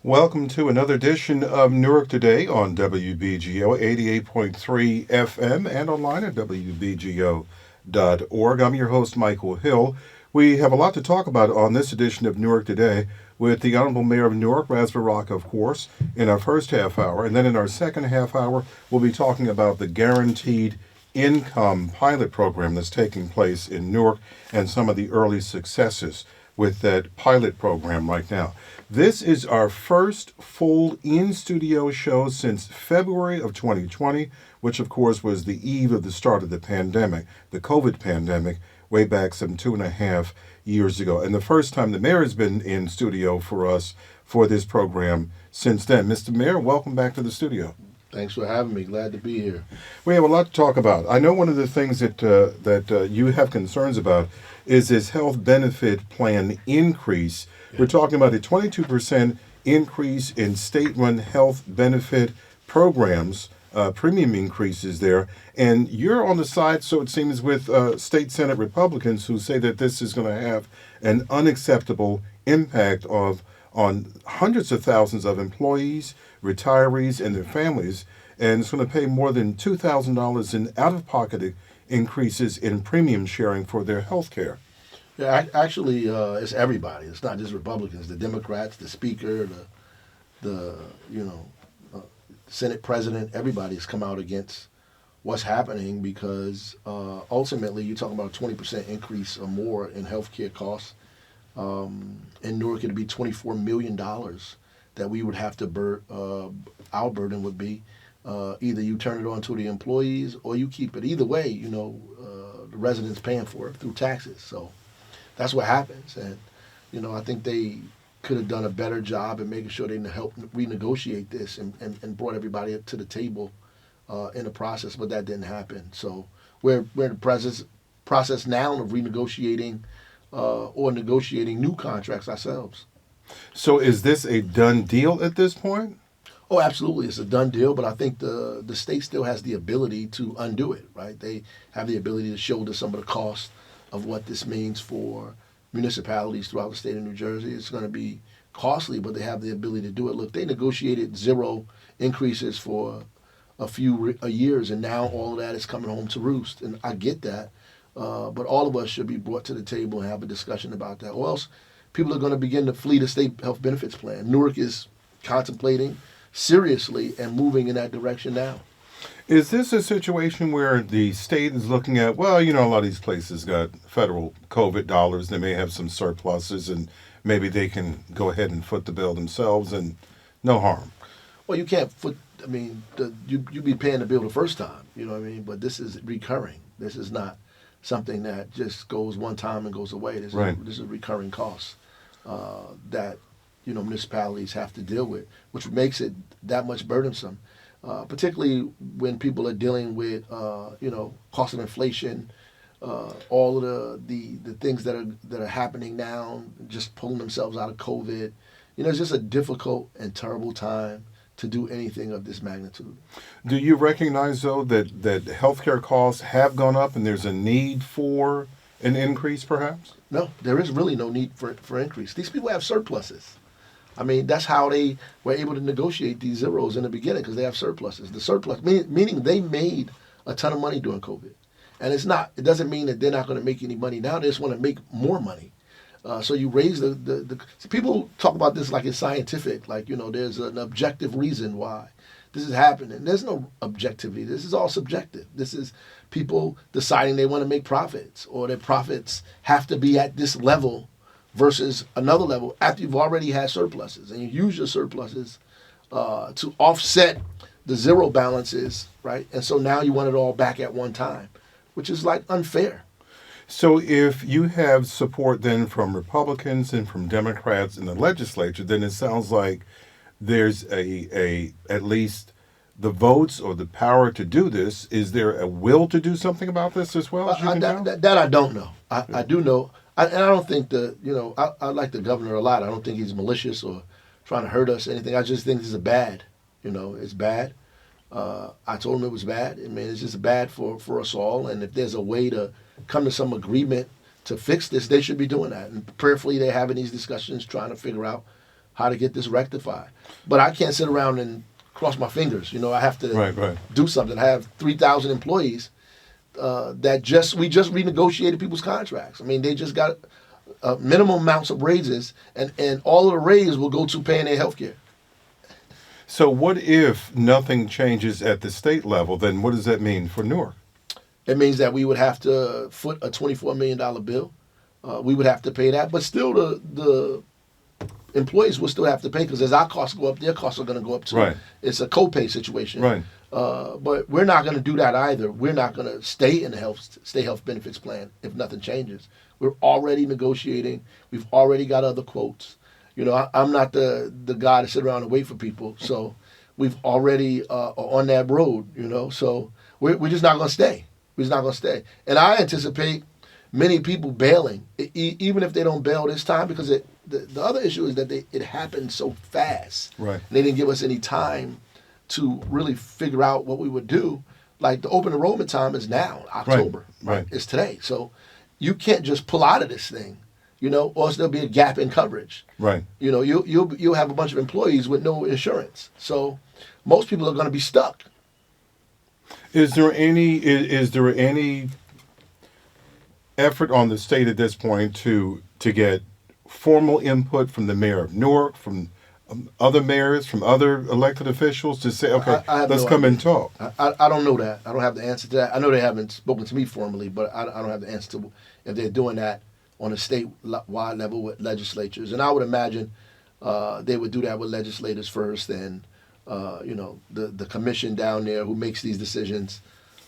Welcome to another edition of Newark Today on WBGO 88.3 FM and online at WBGO.org. I'm your host, Michael Hill. We have a lot to talk about on this edition of Newark Today with the Honorable Mayor of Newark, Ras Baraka, of course, in our first half hour. And then in our second half hour, we'll be talking about the Guaranteed Income pilot program that's taking place in Newark and some of the early successes with that pilot program right now. This is our first full in-studio show since February of 2020, which of course was the eve of the start of the pandemic, the COVID pandemic, way back some 2.5 years ago. And the first time the mayor has been in studio for us for this program since then. Mr. Mayor, welcome back to the studio. Thanks for having me. Glad to be here. We have a lot to talk about. I know one of the things that you have concerns about is this health benefit plan increase. We're talking about a 22% increase in state-run health benefit programs, premium increases there. And you're on the side, so it seems, with state Senate Republicans who say that this is going to have an unacceptable impact on hundreds of thousands of employees, retirees, and their families, and it's going to pay more than $2,000 in out-of-pocket increases in premium sharing for their health care. Yeah, actually, it's everybody. It's not just Republicans. The Democrats, the Speaker, the Senate President. Everybody's come out against what's happening because ultimately you're talking about a 20% increase or more in health care costs. In Newark, it'd be $24 million that we would have to our burden would be. Either you turn it on to the employees or you keep it. Either way, the residents paying for it through taxes. So that's what happens. And, I think they could have done a better job in making sure they helped renegotiate this and brought everybody up to the table in the process, but that didn't happen. So we're in the process now of renegotiating or negotiating new contracts ourselves. So is this a done deal at this point? Oh, absolutely. It's a done deal, but I think the state still has the ability to undo it, right? They have the ability to shoulder some of the cost of what this means for municipalities throughout the state of New Jersey. It's going to be costly, but they have the ability to do it. Look, they negotiated zero increases for a few years, and now all of that is coming home to roost. And I get that, but all of us should be brought to the table and have a discussion about that, or else people are going to begin to flee the state health benefits plan. Newark is contemplating seriously and moving in that direction now. Is this a situation where the state is looking at, well, a lot of these places got federal COVID dollars, they may have some surpluses, and maybe they can go ahead and foot the bill themselves and no harm? Well, you can't you'd be paying the bill the first time, you know what I mean? But this is recurring. This is not something that just goes one time and goes away. This is a recurring cost that municipalities have to deal with, which makes it that much burdensome, particularly when people are dealing with cost of inflation, all of the things that are happening now, just pulling themselves out of COVID. It's just a difficult and terrible time to do anything of this magnitude. Do you recognize, though, that healthcare costs have gone up and there's a need for an increase, perhaps? No, there is really no need for increase. These people have surpluses. I mean, that's how they were able to negotiate these zeros in the beginning, because they have surpluses. The surplus, meaning they made a ton of money during COVID. And it doesn't mean that they're not going to make any money now. They just want to make more money. So you raise see, people talk about this like it's scientific, like, there's an objective reason why this is happening. There's no objectivity. This is all subjective. This is people deciding they want to make profits, or their profits have to be at this level versus another level after you've already had surpluses, and you use your surpluses to offset the zero balances, right? And so now you want it all back at one time, which is like unfair. So if you have support then from Republicans and from Democrats in the legislature, then it sounds like there's at least the votes or the power to do this. Is there a will to do something about this as well? That I don't know. I do know. And I don't think I like the governor a lot. I don't think he's malicious or trying to hurt us or anything. I just think this is bad. It's bad. I told him it was bad. I mean, it's just bad for us all. And if there's a way to come to some agreement to fix this, they should be doing that. And prayerfully, they're having these discussions, trying to figure out how to get this rectified. But I can't sit around and cross my fingers. I have to Right. do something. I have 3,000 employees that we just renegotiated people's contracts. I mean, they just got minimum amounts of raises, and all of the raise will go to paying their health care. So what if nothing changes at the state level? Then what does that mean for Newark? It means that we would have to foot a $24 million bill. We would have to pay that, but still the employees will still have to pay, because as our costs go up, their costs are going to go up too. Right. It's a co-pay situation. Right. But we're not going to do that either. We're not going to stay in the state health benefits plan if nothing changes. We're already negotiating. We've already got other quotes. I'm not the guy to sit around and wait for people. So we've already are on that road. So we're just not going to stay. We're just not going to stay. And I anticipate many people bailing, even if they don't bail this time, because the other issue is that it happened so fast. Right. And they didn't give us any time to really figure out what we would do. Like the open enrollment time is now, October. Right. It's today. So you can't just pull out of this thing, or else there'll be a gap in coverage. Right. You'll have a bunch of employees with no insurance. So most people are going to be stuck. Is there any effort on the state at this point to get formal input from the mayor of Newark, from other mayors, from other elected officials to say, okay, let's come and talk? I don't know that. I don't have the answer to that. I know they haven't spoken to me formally, but I don't have the answer to if they're doing that on a statewide level with legislatures. And I would imagine they would do that with legislators first, and the commission down there who makes these decisions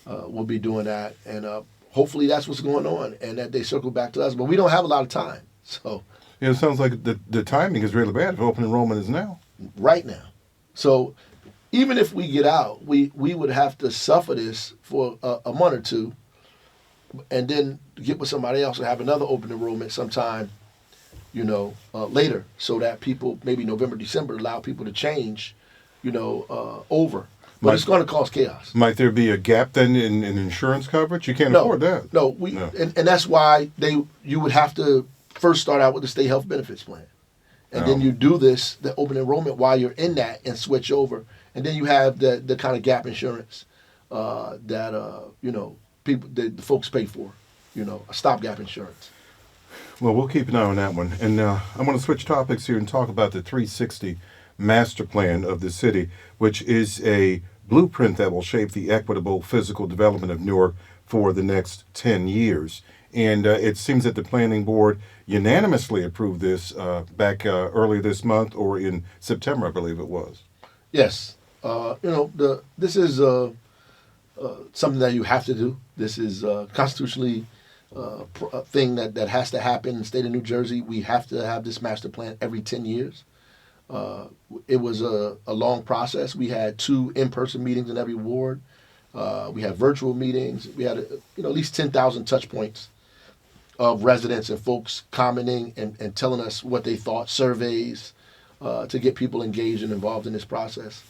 will be doing that. And hopefully that's what's going on, and that they circle back to us. But we don't have a lot of time, so. It sounds like the timing is really bad if open enrollment is now. Right now. So even if we get out, we would have to suffer this for a month or two, and then get with somebody else and have another open enrollment sometime, later, so that people, maybe November, December, allow people to change, over. But it's going to cause chaos. Might there be a gap then in insurance coverage? You can't afford that. No, and that's why you would have to first start out with the state health benefits plan. And then you do the open enrollment while you're in that, and switch over. And then you have the kind of gap insurance that people, the folks pay for, a stopgap insurance. Well, we'll keep an eye on that one. And I want to switch topics here and talk about the 360 master plan of the city, which is a blueprint that will shape the equitable physical development of Newark for the next 10 years. And it seems that the planning board unanimously approved this back early this month, or in September, I believe it was. Yes. This is something that you have to do. This is constitutionally a thing that has to happen in the state of New Jersey. We have to have this master plan every 10 years. It was a long process. We had 2 in-person meetings in every ward. We had virtual meetings. We had at least 10,000 touch points of residents and folks commenting and telling us what they thought, surveys, to get people engaged and involved in this process.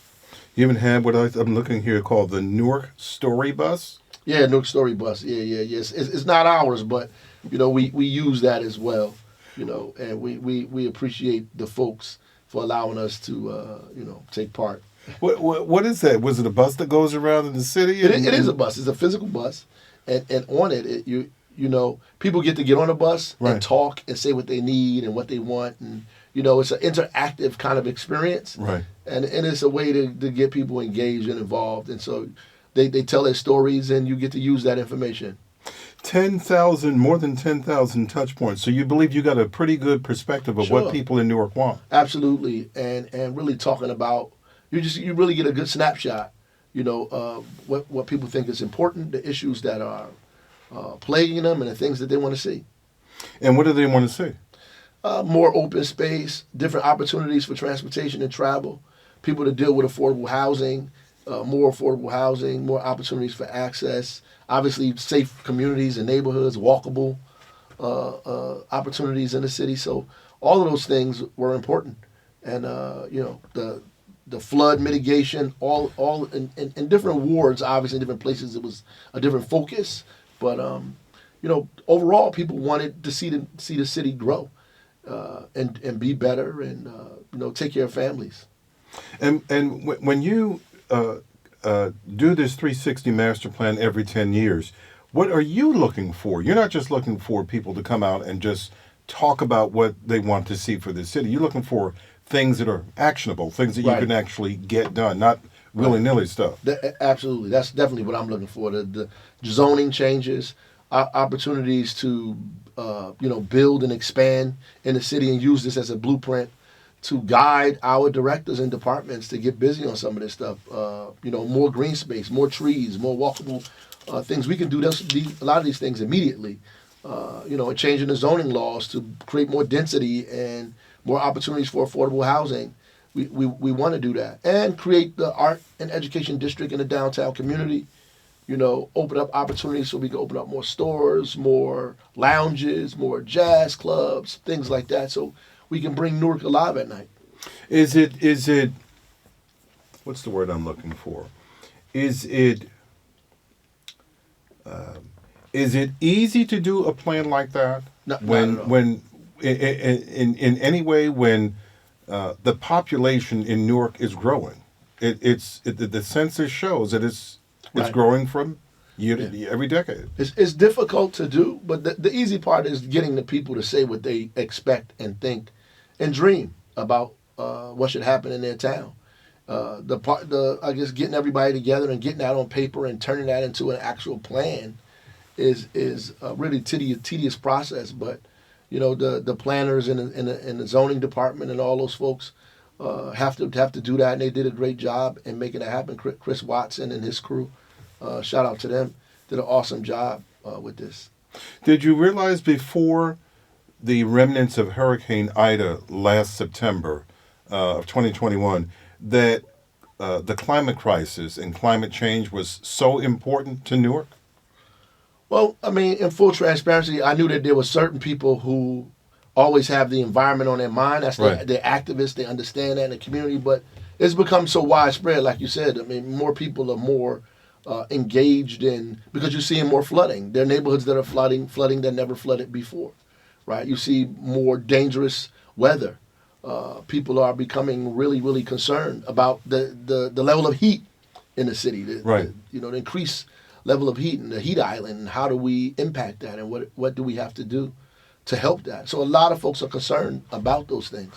You even had what I'm looking here called the Newark Story Bus? Yeah, Newark Story Bus. Yeah. It's not ours, but we use that as well. And we appreciate the folks for allowing us to take part. What is that? Was it a bus that goes around in the city? It is a bus. It's a physical bus, and on it, people get to get on a bus and talk and say what they need and what they want, and it's an interactive kind of experience. Right. And it's a way to get people engaged and involved, and so they tell their stories, and you get to use that information. More than 10,000 touch points. So you believe you got a pretty good perspective of what people in Newark want. Absolutely, and really talking about you really get a good snapshot. What people think is important, the issues that are plaguing them, and the things that they want to see. And what do they want to see? More open space, different opportunities for transportation and travel, people to deal with affordable housing, more opportunities for access, obviously safe communities and neighborhoods, walkable opportunities in the city. So all of those things were important. And, the flood mitigation, all in different wards, obviously in different places, it was a different focus. But, overall, people wanted to see the city grow. and be better and take care of families. And when you do this 360 master plan every 10 years, what are you looking for? You're not just looking for people to come out and just talk about what they want to see for the city. You're looking for things that are actionable, things that you Right. can actually get done, not willy-nilly stuff. Absolutely, that's definitely what I'm looking for. The zoning changes, opportunities to build and expand in the city and use this as a blueprint to guide our directors and departments to get busy on some of this stuff. More green space, more trees, more walkable things. We can do a lot of these things immediately. And changing the zoning laws to create more density and more opportunities for affordable housing. We want to do that and create the art and education district in the downtown community. Open up opportunities so we can open up more stores, more lounges, more jazz clubs, things like that. So we can bring Newark alive at night. Is it what's the word I'm looking for? Is it easy to do a plan like that? Not at all. When in any way when the population in Newark is growing, the census shows that it's Right. growing from year to year, every decade. It's difficult to do, but the easy part is getting the people to say what they expect and think and dream about what should happen in their town. I guess getting everybody together and getting that on paper and turning that into an actual plan is a really tedious process. But the planners in the zoning department and all those folks have to do that, and they did a great job in making it happen. Chris Watson and his crew, shout out to them, did an awesome job with this. Did you realize before the remnants of Hurricane Ida last September of 2021 that the climate crisis and climate change was so important to Newark? Well, I mean, in full transparency, I knew that there were certain people who always have the environment on their mind. That's Right. they're activists. They understand that in the community, but it's become so widespread. Like you said, I mean, more people are more engaged in because you're seeing more flooding. There are neighborhoods that are flooding that never flooded before, right? You see more dangerous weather. People are becoming really, really concerned about the level of heat in the city. Right. The increased level of heat and the heat island, and how do we impact that, and what do we have to do to help that? So a lot of folks are concerned about those things.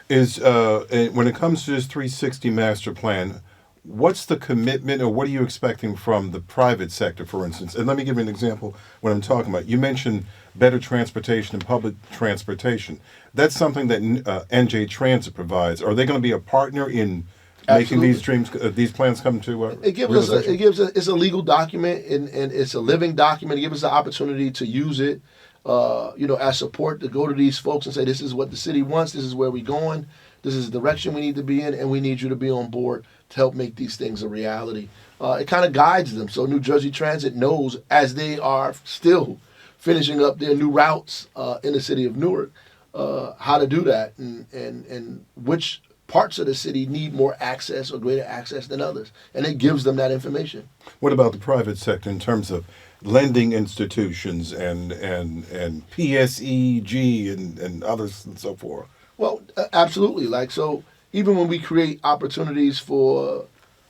When it comes to this 360 master plan, what's the commitment or what are you expecting from the private sector, for instance? And let me give you an example what I'm talking about. You mentioned better transportation and public transportation. That's something that NJ Transit provides. Are they going to be a partner in making these plans come to it's a legal document and it's a living document. It gives us the opportunity to use it as support to go to these folks and say, this is what the city wants, this is where we're going, this is the direction we need to be in, and we need you to be on board to help make these things a reality. It kind of guides them. So New Jersey Transit knows, as they are still finishing up their new routes in the city of Newark, how to do that and which parts of the city need more access or greater access than others. And it gives them that information. What about the private sector in terms of lending institutions and PSEG and others and so forth? Well, absolutely. So even when we create opportunities for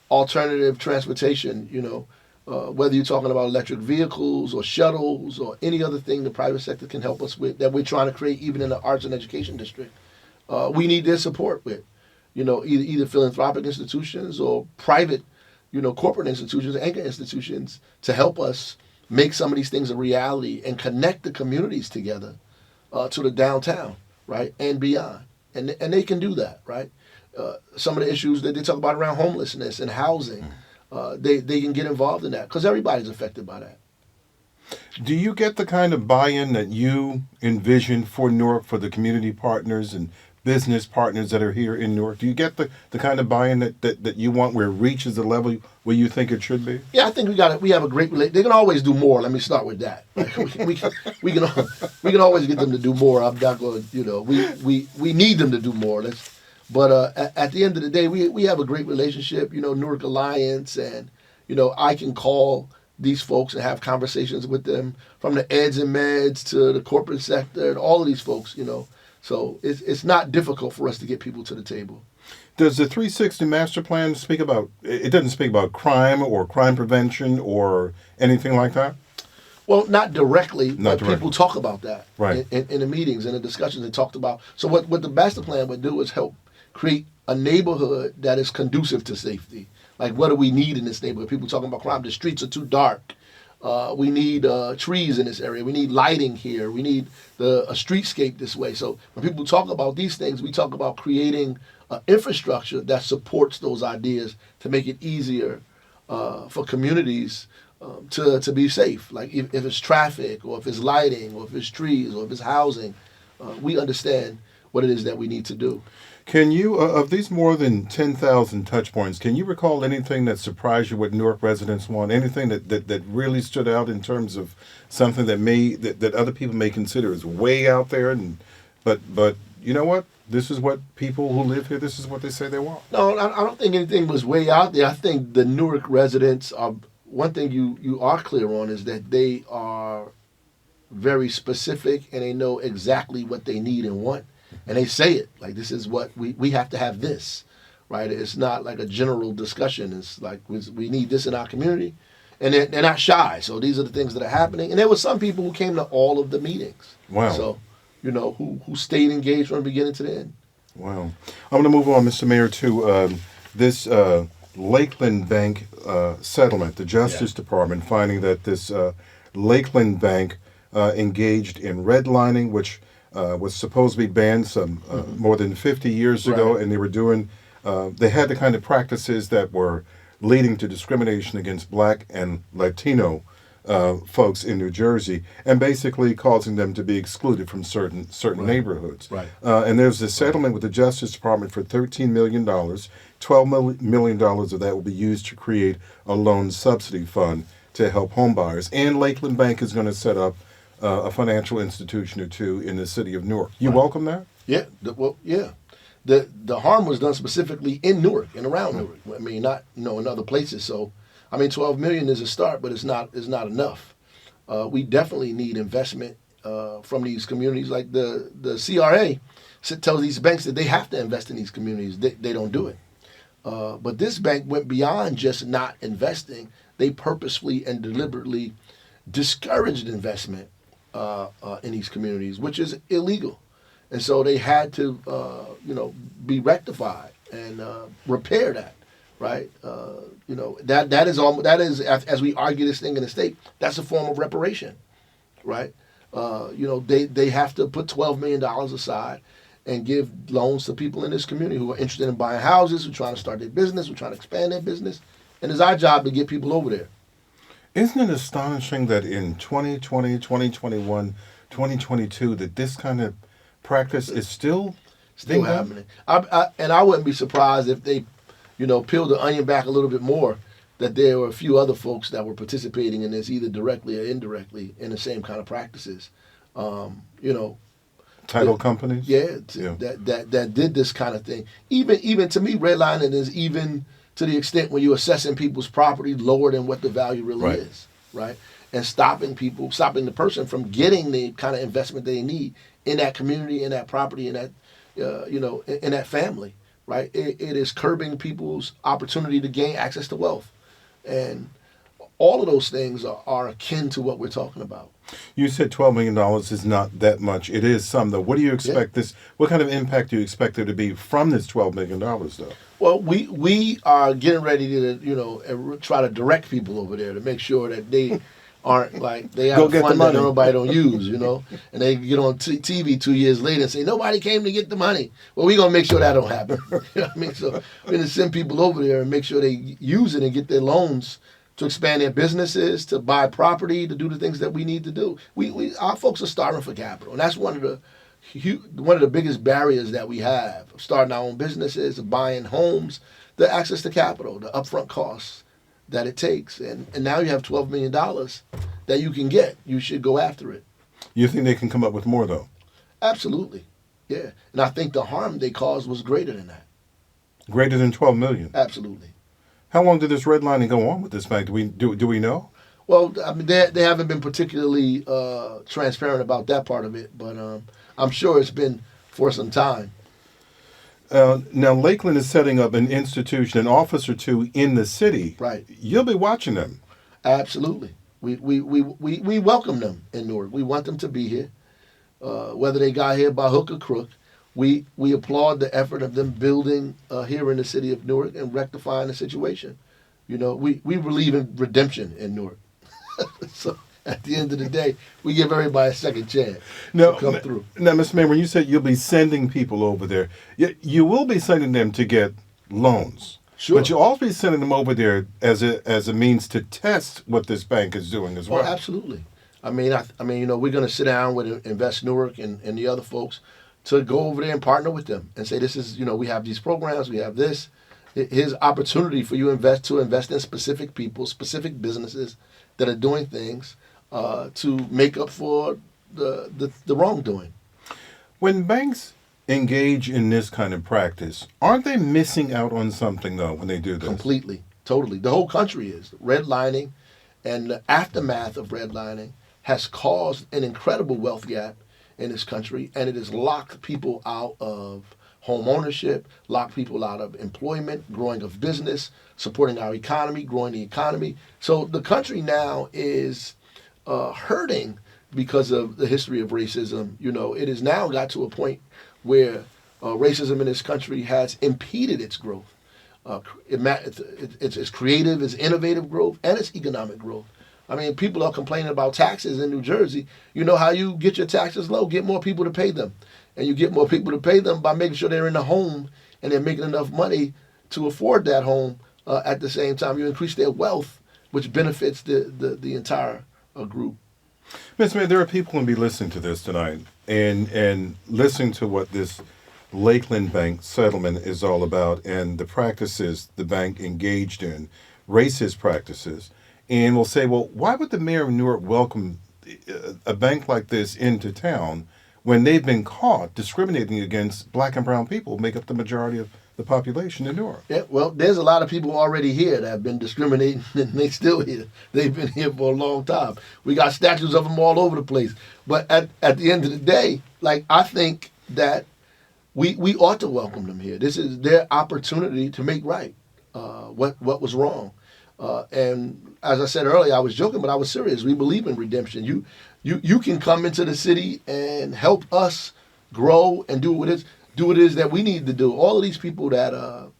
alternative transportation, whether you're talking about electric vehicles or shuttles or any other thing the private sector can help us with that we're trying to create even in the arts and education district, we need their support with. Either philanthropic institutions or private, corporate institutions, anchor institutions to help us make some of these things a reality and connect the communities together to the downtown, right, and beyond. And they can do that, right? Some of the issues that they talk about around homelessness and housing, they can get involved in that because everybody's affected by that. Do you get the kind of buy-in that you envision for Newark, for the community partners and business partners that are here in Newark? Do you get the kind of buy-in that you want where it reaches the level where you think it should be? Yeah, I think we have a great relationship. They can always do more. Let me start with that. We can always get them to do more. I'm not going to, we need them to do more. But at the end of the day, we have a great relationship, Newark Alliance, and, I can call these folks and have conversations with them from the eds and meds to the corporate sector and all of these folks, So it's not difficult for us to get people to the table. Does the 360 master plan speak about? It doesn't speak about crime or crime prevention or anything like that. Well, not directly, Not but people directly. talk about that Right. in the meetings and the discussions. They talked about. So what the master plan would do is help create a neighborhood that is conducive to safety. Like, what do we need in this neighborhood? People talking about crime. The streets are too dark. We need trees in this area. We need lighting here. We need a streetscape this way. So when people talk about these things, we talk about creating infrastructure that supports those ideas to make it easier for communities to be safe. Like if it's traffic, or if it's lighting, or if it's trees, or if it's housing, we understand what it is that we need to do. Can you, of these more than 10,000 touch points, can you recall anything that surprised you what Newark residents want? Anything that really stood out in terms of something that other people may consider as way out there, but you know what? This is what people who live here, this is what they say they want. No, I don't think anything was way out there. I think the Newark residents are, one thing you are clear on is that they are very specific and they know exactly what they need and want. And they say it, like, this is what we have to have this, right? It's not like a general discussion. It's like, we need this in our community. And they're not shy. So these are the things that are happening. And there were some people who came to all of the meetings. Wow. So, who stayed engaged from the beginning to the end. Wow. I'm going to move on, Mr. Mayor, to this Lakeland Bank settlement. The Justice Department finding that this Lakeland Bank engaged in redlining, which was supposed to be banned some more than 50 years ago, Right. and they were doing, they had the kind of practices that were leading to discrimination against black and Latino folks in New Jersey, and basically causing them to be excluded from certain neighborhoods. Right. And there's a settlement with the Justice Department for $13 million. $12 million of that will be used to create a loan subsidy fund to help homebuyers. And Lakeland Bank is going to set up a financial institution or two in the city of Newark. You welcome that? Yeah. The harm was done specifically in Newark and around Newark. I mean, not in other places. So, I mean, 12 million is a start, but it's not enough. We definitely need investment from these communities. Like the CRA tells these banks that they have to invest in these communities. They don't do it. But this bank went beyond just not investing. They purposefully and deliberately discouraged investment in these communities, which is illegal. And so they had to, be rectified and repair that, right? That is as we argue this thing in the state, that's a form of reparation, right? They have to put $12 million aside and give loans to people in this community who are interested in buying houses, who are trying to start their business, who are trying to expand their business. And it's our job to get people over there. Isn't it astonishing that in 2020, 2021, 2022, that this kind of practice is still being done? happening? I wouldn't be surprised if they, peeled the onion back a little bit more, that there were a few other folks that were participating in this, either directly or indirectly, in the same kind of practices. Title companies? That did this kind of thing. Even to me, redlining is even to the extent when you're assessing people's property lower than what the value really is, right? And stopping the person from getting the kind of investment they need in that community, in that property, in that, in that family, right? It is curbing people's opportunity to gain access to wealth. And all of those things are akin to what we're talking about. You said $12 million is not that much. It is some, though. What do you expect what kind of impact do you expect there to be from this $12 million, though? Well, we are getting ready to, try to direct people over there to make sure that they aren't like, they have Go fund get the that money. nobody don't use, and they get on TV 2 years later and say, nobody came to get the money. Well, we're going to make sure that don't happen. You know what I mean? So we're going to send people over there and make sure they use it and get their loans to expand their businesses, to buy property, to do the things that we need to do. Our folks are starving for capital, and that's one of the biggest barriers that we have, starting our own businesses, buying homes, the access to capital, the upfront costs that it takes. And now you have $12 million that you can get. You should go after it. You think they can come up with more, though? Absolutely. Yeah. And I think the harm they caused was greater than that. Greater than $12 million? Absolutely. How long did this redlining go on with this bank? Do we know? Well, I mean, they haven't been particularly transparent about that part of it, but I'm sure it's been for some time. Now, Lakeland is setting up an institution, an office or two in the city. Right. You'll be watching them. Absolutely. We welcome them in Newark. We want them to be here. Whether they got here by hook or crook, we applaud the effort of them building here in the city of Newark and rectifying the situation. You know, we believe in redemption in Newark. So at the end of the day, we give everybody a second chance to come through. Now, Mr. Mayor, when you said you'll be sending people over there, you will be sending them to get loans. Sure. But you'll also be sending them over there as a means to test what this bank is doing as well. Oh, absolutely. I mean, you know, we're going to sit down with Invest Newark and the other folks to go over there and partner with them and say, this is, you know, we have these programs, we have this. Here's opportunity for you to invest in specific people, specific businesses that are doing things to make up for the wrongdoing. When banks engage in this kind of practice, aren't they missing out on something, though, when they do this? Completely, totally. The whole country is. Redlining and the aftermath of redlining has caused an incredible wealth gap in this country, and it has locked people out of home ownership, locked people out of employment, growing of business, supporting our economy, growing the economy. So the country now is hurting because of the history of racism. You know, it has now got to a point where racism in this country has impeded its growth. It's creative, it's innovative growth, and it's economic growth. I mean, people are complaining about taxes in New Jersey. You know how you get your taxes low? Get more people to pay them. And you get more people to pay them by making sure they're in the home and they're making enough money to afford that home. At the same time, you increase their wealth, which benefits the entire group. Mr. Mayor, there are people who will be listening to this tonight and listening to what this Lakeland Bank settlement is all about and the practices the bank engaged in, racist practices, and will say, well, why would the mayor of Newark welcome a bank like this into town when they've been caught discriminating against black and brown people who make up the majority of the population in Newark? Yeah, well, there's a lot of people already here that have been discriminating, and they still here. They've been here for a long time. We got statues of them all over the place. But at the end of the day, like, I think that we ought to welcome them here. This is their opportunity to make right what was wrong. And as I said earlier, I was joking, but I was serious. We believe in redemption. You can come into the city and help us grow and do what it is that we need to do. All of these people that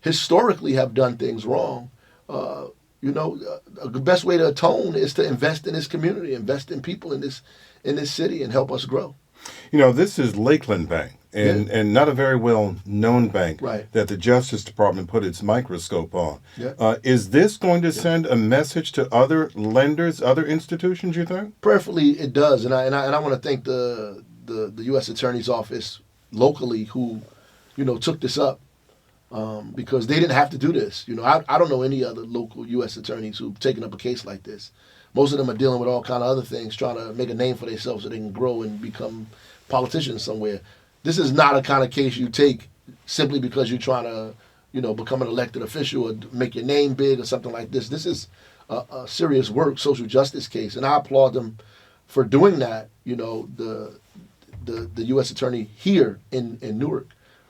historically have done things wrong, the best way to atone is to invest in this community, invest in people in this city, and help us grow. You know, this is Lakeland Bank, and not a very well-known bank that the Justice Department put its microscope on. Yeah. Is this going to send a message to other lenders, other institutions, you think? Prayerfully, it does. And I want to thank the U.S. Attorney's Office locally who, took this up because they didn't have to do this. I don't know any other local U.S. attorneys who've taken up a case like this. Most of them are dealing with all kind of other things, trying to make a name for themselves so they can grow and become politicians somewhere. This is not a kind of case you take simply because you're trying to, become an elected official or make your name big or something like this. This is a serious work, social justice case, and I applaud them for doing that. The U.S. attorney here in Newark.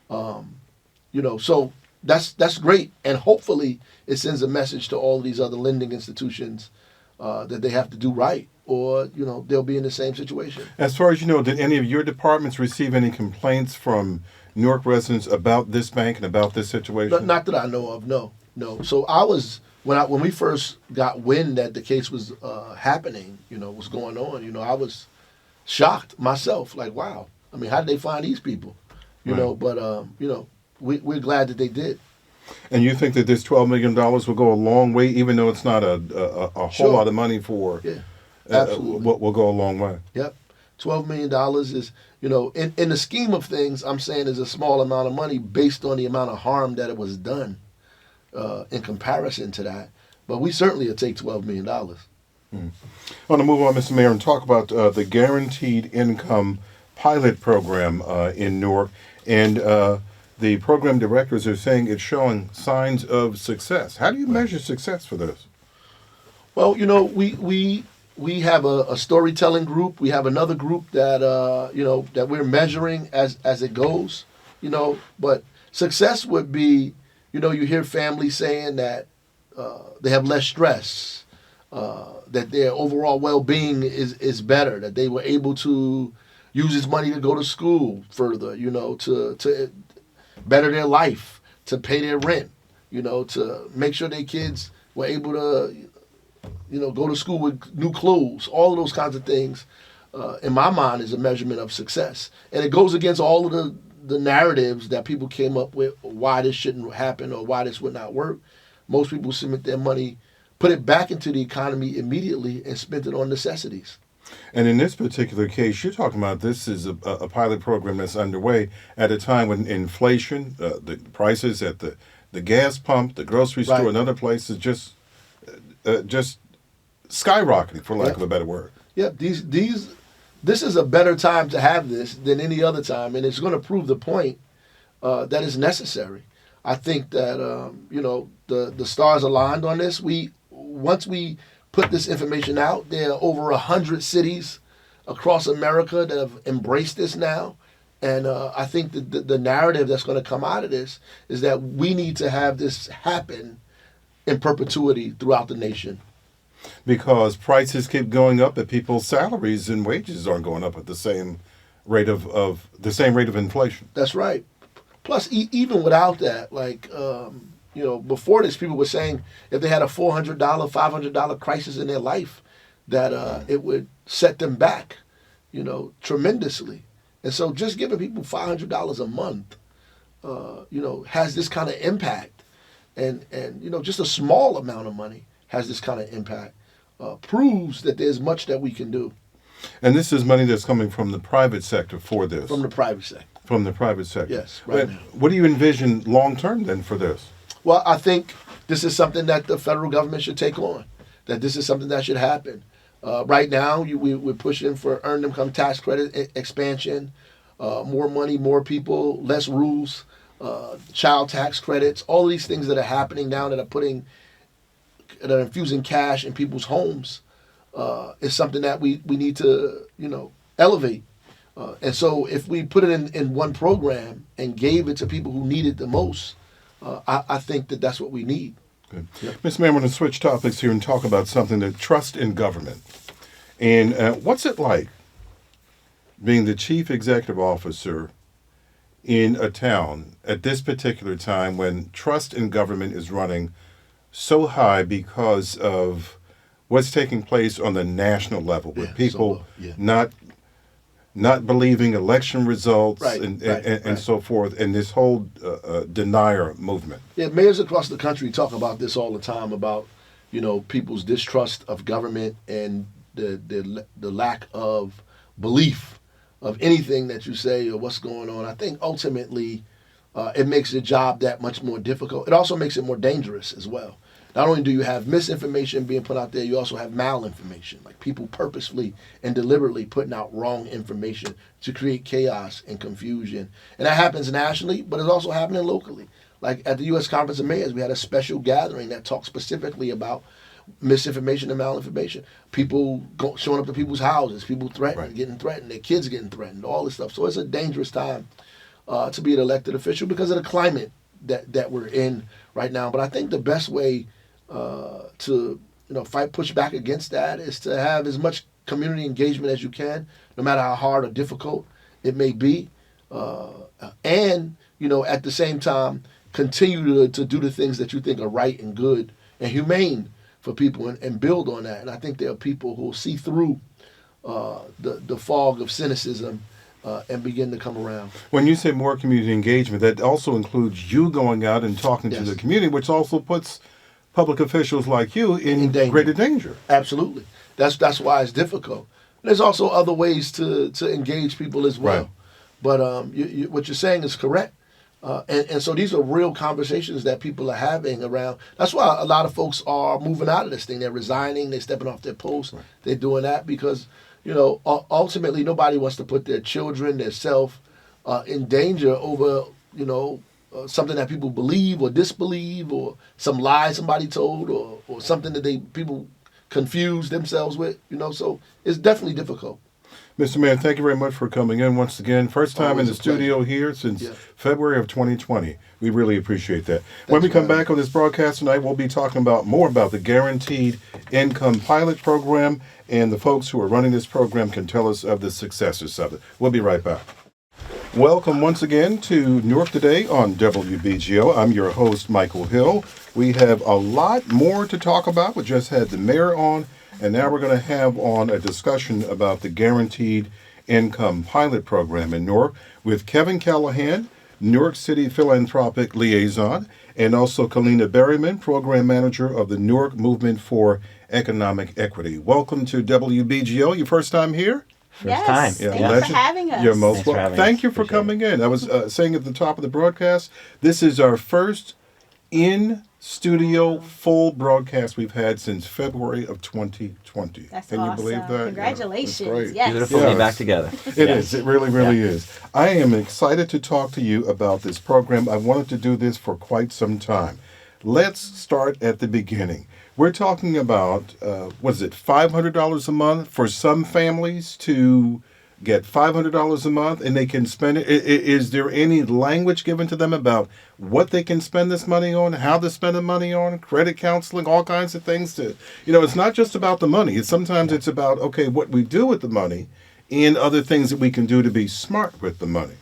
So that's great, and hopefully it sends a message to all these other lending institutions that they have to do right, or they'll be in the same situation. As far as you know, did any of your departments receive any complaints from Newark residents about this bank and about this situation? Not that I know of. No. So I was when we first got wind that the case was happening, was going on. I was shocked myself. Like, wow. I mean, how did they find these people? But we're glad that they did. And you think that this $12 million will go a long way, even though it's not a whole lot of money for... Yeah, absolutely. Will go a long way. Yep. $12 million is, in the scheme of things, I'm saying is a small amount of money based on the amount of harm that it was done in comparison to that. But we certainly will take $12 million. I want to move on, Mr. Mayor, and talk about the Guaranteed Income Pilot Program in Newark. And the program directors are saying it's showing signs of success. How do you measure success for this? Well, we we have a storytelling group. We have another group that that we're measuring as it goes. But success would be, you hear families saying that they have less stress, that their overall well-being is better, that they were able to use this money to go to school further, to better their life, to pay their rent, to make sure their kids were able to, go to school with new clothes, all of those kinds of things, in my mind, is a measurement of success. And it goes against all of the narratives that people came up with, why this shouldn't happen or why this would not work. Most people submit their money, put it back into the economy immediately, and spent it on necessities. And in this particular case, you're talking about this is a pilot program that's underway at a time when inflation, the prices at the gas pump, the grocery store, Right. and other places just skyrocketing, for lack of a better word. Yep, this is a better time to have this than any other time, and it's going to prove the point that is necessary. I think that the stars aligned on this. Once we put this information out, there are over 100 cities across America that have embraced this now, and I think that the narrative that's going to come out of this is that we need to have this happen in perpetuity throughout the nation. Because prices keep going up, but people's salaries and wages aren't going up at the same rate of the same rate of inflation. That's right. Plus, even without that, before this, people were saying if they had a $400, $500 crisis in their life, that it would set them back, tremendously. And so, just giving people $500 a month, has this kind of impact, and just a small amount of money has this kind of impact. Proves that there's much that we can do. And this is money that's coming from the private sector for this. From the private sector. From the private sector. Yes, right now. What do you envision long term then for this? Well, I think this is something that the federal government should take on, that this is something that should happen. Right now, we're pushing for earned income tax credit expansion, more money, more people, less rules, child tax credits, all of these things that are happening now that are infusing cash in people's homes, is something that we need to, elevate. And so if we put it in one program and gave it to people who need it the most, I think that that's what we need. Good. Yep. Mr. Mayor, I want to switch topics here and talk about something that trust in government. And what's it like being the chief executive officer in a town at this particular time when trust in government is running so high because of what's taking place on the national level with people not believing election results and so forth, and this whole denier movement? Yeah, mayors across the country talk about this all the time, about people's distrust of government and the lack of belief of anything that you say or what's going on. I think ultimately it makes the job that much more difficult. It also makes it more dangerous as well. Not only do you have misinformation being put out there, you also have malinformation, like people purposefully and deliberately putting out wrong information to create chaos and confusion. And that happens nationally, but it's also happening locally. Like at the U.S. Conference of Mayors, we had a special gathering that talked specifically about misinformation and malinformation. People showing up to people's houses, people getting threatened, their kids getting threatened, all this stuff. So it's a dangerous time to be an elected official because of the climate that we're in right now. But I think the best way to push back against that is to have as much community engagement as you can, no matter how hard or difficult it may be, and at the same time continue to do the things that you think are right and good and humane for people, and build on that. And I think there are people who will see through the fog of cynicism and begin to come around. When you say more community engagement, that also includes you going out and talking to Yes. the community, which also puts public officials like you in danger. greater danger. Absolutely. That's why it's difficult. There's also other ways to engage people as well. Right. But what you're saying is correct. And so these are real conversations that people are having around. That's why a lot of folks are moving out of this thing. They're resigning. They're stepping off their posts. Right. They're doing that because, ultimately nobody wants to put their children, their self in danger over, something that people believe or disbelieve, or some lie somebody told, or something that people confuse themselves with, so it's definitely difficult. Mr. Mayor, thank you very much for coming in once again. First time in Always the a pleasure. studio here since Yeah. February of 2020. We really appreciate that. When we come for having back on this broadcast tonight, we'll be talking more about the Guaranteed Income Pilot Program, and the folks who are running this program can tell us of the successes of it. We'll be right back. Welcome once again to Newark Today on WBGO. I'm your host, Michael Hill. We have a lot more to talk about. We just had the mayor on, and now we're going to have on a discussion about the Guaranteed Income Pilot Program in Newark with Kevin Callahan, Newark City Philanthropic Liaison, and also Kalina Berryman, Program Manager of the Newark Movement for Economic Equity. Welcome to WBGO. Your first time here? First Yes, time. thank you for having us. You're most Thanks for welcome. having Thank us. you for Appreciate coming in. I was saying at the top of the broadcast, this is our first in-studio full broadcast we've had since February of 2020. That's Can awesome. you believe that? Congratulations. Yeah, that's great. Yes. Beautiful to Yeah, be back it's- together. It is. It really, really is. I am excited to talk to you about this program. I wanted to do this for quite some time. Let's start at the beginning. We're talking about, $500 a month for some families to get $500 a month and they can spend it. Is there any language given to them about what they can spend this money on, how to spend the money on, credit counseling, all kinds of things it's not just about the money. Sometimes it's about, okay, what we do with the money and other things that we can do to be smart with the money.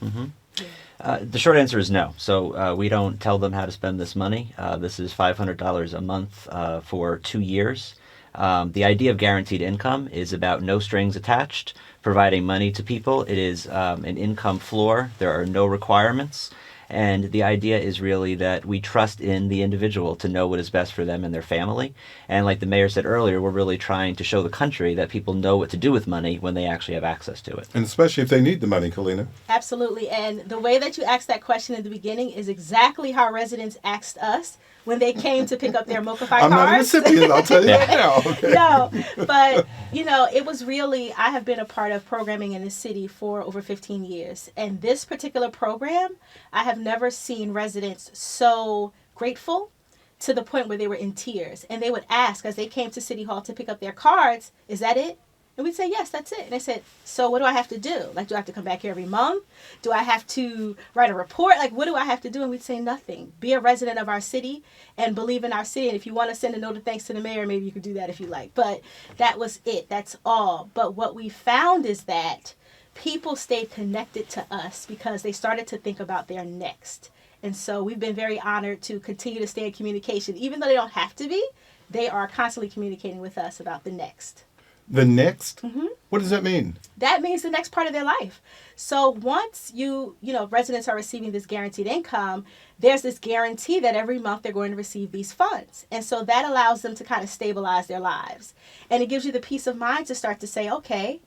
The short answer is no. So we don't tell them how to spend this money. This is $500 a month for 2 years. The idea of guaranteed income is about no strings attached, providing money to people. It is an income floor. There are no requirements. And the idea is really that we trust in the individual to know what is best for them and their family. And like the mayor said earlier, we're really trying to show the country that people know what to do with money when they actually have access to it. And especially if they need the money, Kalina. Absolutely. And the way that you asked that question in the beginning is exactly how residents asked us when they came to pick up their Mocafy I'm not a cards. recipient, I'll tell you that now. Okay. No, but it was really, I have been a part of programming in the city for over 15 years. And this particular program, I have never seen residents so grateful to the point where they were in tears. And they would ask as they came to City Hall to pick up their cards, is that it? And we'd say, yes, that's it. And they said, so what do I have to do? Like, do I have to come back here every month? Do I have to write a report? Like, what do I have to do? And we'd say nothing. Be a resident of our city and believe in our city. And if you want to send a note of thanks to the mayor, maybe you could do that if you like. But that was it. That's all. But what we found is that people stayed connected to us because they started to think about their next. And so we've been very honored to continue to stay in communication. Even though they don't have to be, they are constantly communicating with us about the next. The next? Mm-hmm. What does that mean? That means the next part of their life. So once residents are receiving this guaranteed income, there's this guarantee that every month they're going to receive these funds. And so that allows them to kind of stabilize their lives. And it gives you the peace of mind to start to say, okay,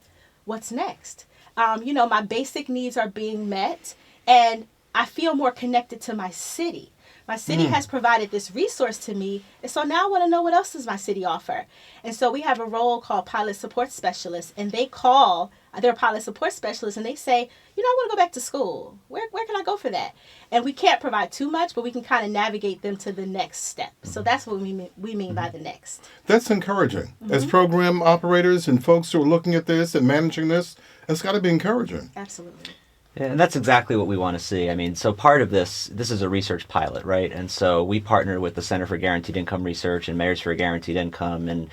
what's next? My basic needs are being met and I feel more connected to my city. My city has provided this resource to me, and so now I want to know what else does my city offer. And so we have a role called Pilot Support Specialist, and they call their Pilot Support Specialist, and they say, I want to go back to school. Where can I go for that? And we can't provide too much, but we can kind of navigate them to the next step. So that's what we mean by the next. That's encouraging. As program operators and folks who are looking at this and managing this, it's got to be encouraging. Absolutely. Yeah, and that's exactly what we want to see. I mean, so part of this is a research pilot, right? And so we partner with the Center for Guaranteed Income Research and Mayors for Guaranteed Income, and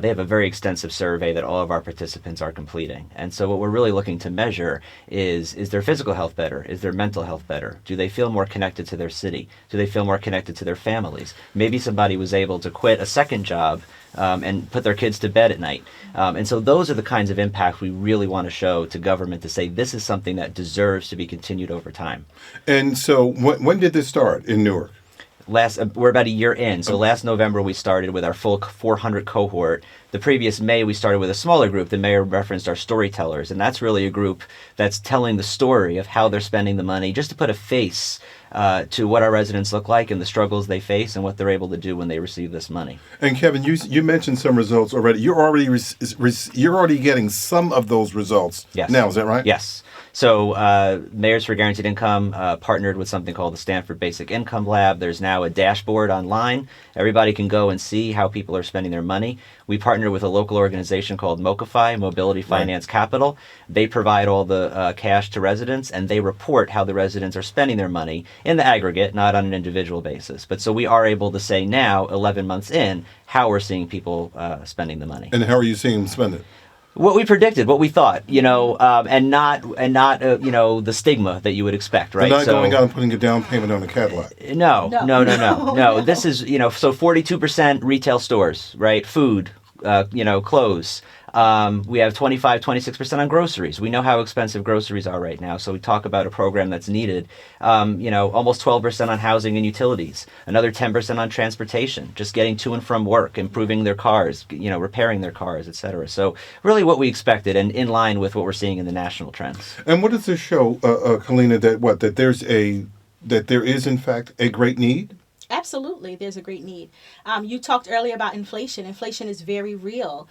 they have a very extensive survey that all of our participants are completing. And so what we're really looking to measure is their physical health better? Is their mental health better? Do they feel more connected to their city? Do they feel more connected to their families? Maybe somebody was able to quit a second job and put their kids to bed at night. And so those are the kinds of impacts we really want to show to government to say this is something that deserves to be continued over time. And so when did this start in Newark? We're about a year in. So last November we started with our full 400 cohort. The previous May we started with a smaller group. The mayor referenced our storytellers, and that's really a group that's telling the story of how they're spending the money, just to put a face to what our residents look like and the struggles they face and what they're able to do when they receive this money. And Kevin, you mentioned some results already. You're already getting some of those results now. Is that right? Yes. So Mayors for Guaranteed Income partnered with something called the Stanford Basic Income Lab. There's now a dashboard online. Everybody can go and see how people are spending their money. We partnered partner with a local organization called Mocify, Mobility Finance Capital. They provide all the cash to residents, and they report how the residents are spending their money in the aggregate, not on an individual basis. But so we are able to say now, 11 months in, how we're seeing people spending the money. And how are you seeing them spend it? What we predicted, what we thought, and not the stigma that you would expect, right? They're not going out and putting a down payment on a Cadillac. No. This is, so 42% retail stores, right? Food, clothes. We have 26% on groceries. We know how expensive groceries are right now, so we talk about a program that's needed. Almost 12% on housing and utilities, another 10% on transportation, just getting to and from work, improving their cars, repairing their cars, et cetera. So really what we expected and in line with what we're seeing in the national trends. And what does this show, Kalina, that there is in fact a great need? Absolutely, there's a great need. You talked earlier about inflation. Inflation is very real.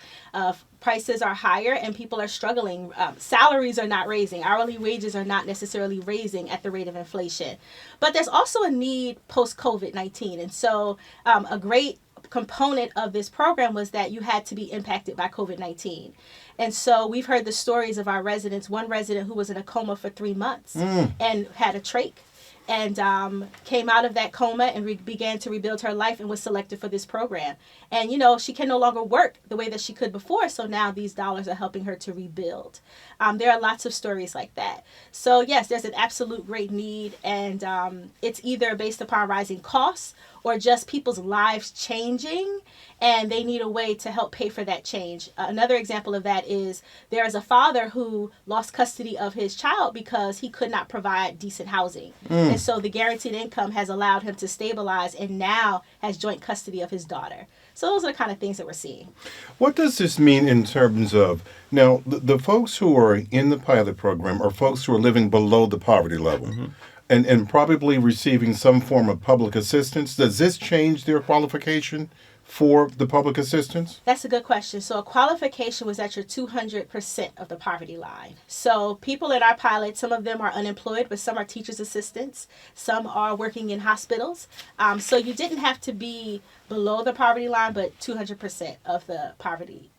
Prices are higher and people are struggling. Salaries are not raising. Hourly wages are not necessarily raising at the rate of inflation. But there's also a need post-COVID-19. And so a great component of this program was that you had to be impacted by COVID-19. And so we've heard the stories of our residents. One resident who was in a coma for 3 months and had a trach, and came out of that coma and began to rebuild her life and was selected for this program. And, she can no longer work the way that she could before, so now these dollars are helping her to rebuild. There are lots of stories like that. So, yes, there's an absolute great need, and it's either based upon rising costs or just people's lives changing, and they need a way to help pay for that change. Another example of that is there is a father who lost custody of his child because he could not provide decent housing. And so the guaranteed income has allowed him to stabilize and now has joint custody of his daughter. So those are the kind of things that we're seeing. What does this mean in terms of, now, the folks who are in the pilot program are folks who are living below the poverty level? And probably receiving some form of public assistance. Does this change their qualification for the public assistance? That's a good question. So a qualification was at your 200% of the poverty line. So people in our pilot, some of them are unemployed, but some are teachers' assistants. Some are working in hospitals. So you didn't have to be below the poverty line, but 200% of the poverty